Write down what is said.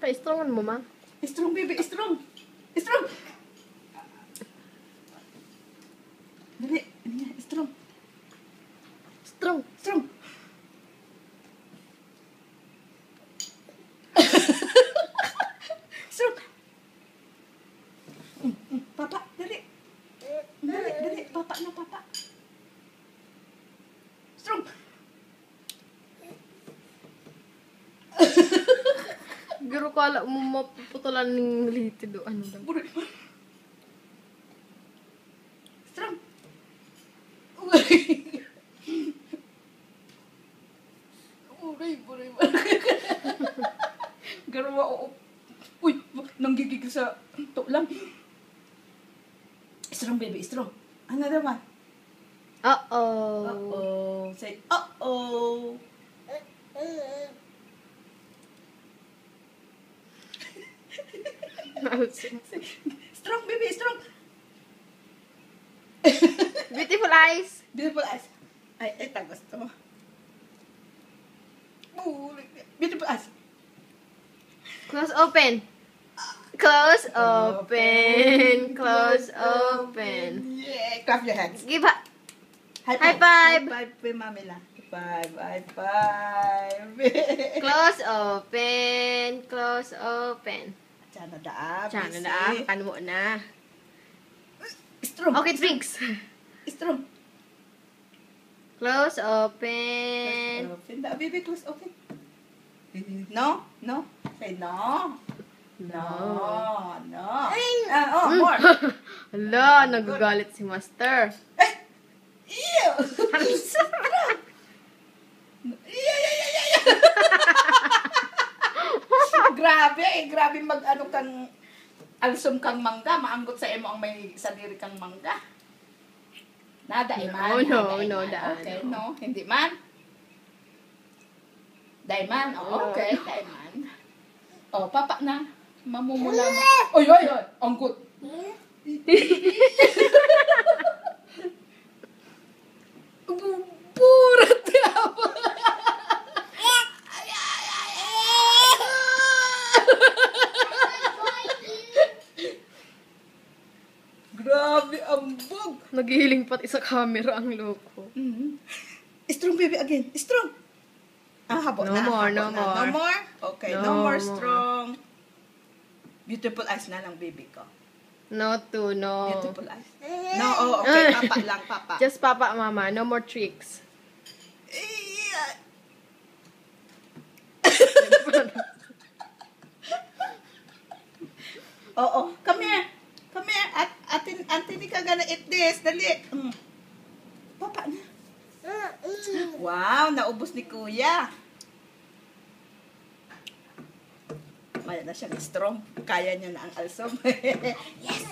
Pa-strongan mo, ma. Strong, baby. Strong. Strong. Dali. Ano nga? Strong. Strong. Strong. Strong. Papa, dali. Dali, dali. Papa na, papa. Strong. Garo kala mo mapuputulan ng liti do. Ano daw? Buray. Strong. Buray. Buray, buray, buray. Garawa, oo. Uy, nanggigigil sa tulang. Strong, baby, strong. Ano naman? Uh-oh. Uh-oh. Say, uh-oh. Strong, baby, strong. Beautiful eyes. Beautiful eyes. Ay, tagos to. Beautiful eyes. Close open. Close open. Close open. Yeah, clap your hands. Give a High High five. five. High five kay Mami lang. High five, high five. close open. Close open. Sana daa. Diyan busy. na. Ano mo na. Strong. Okay, drinks. Strong. Close open. Open. Da, baby, close open. No? No? Say no. No. No. Oh, more. Hala, nagagalit si Master. Ew! Grabe mag-ano kang alsum kang mangga, maanggot sa imo ang may sadiri kang mangga. Nada man. No, Okay, no, hindi man. Dai man, okay, dai man. Oh, papa na. Mamumula mo. Oy, anggot. Burat ka ba? Grabe, ambog. Naghihiling pati sa camera ang loko. Strong, baby, again. Strong. Habo No na. more, habo no na. more. No more? Okay, no, No more more. strong. Beautiful eyes na lang, baby ko. No to, no. Beautiful eyes. No, okay. Papa lang, papa. Just papa, mama. No more tricks. Oo, come here. Come here. Auntie, di ka gonna eat this. Dali. Papa na. Wow, naubos ni Kuya. Maya na siyang strong. Kaya niya na ang alsom. Yes!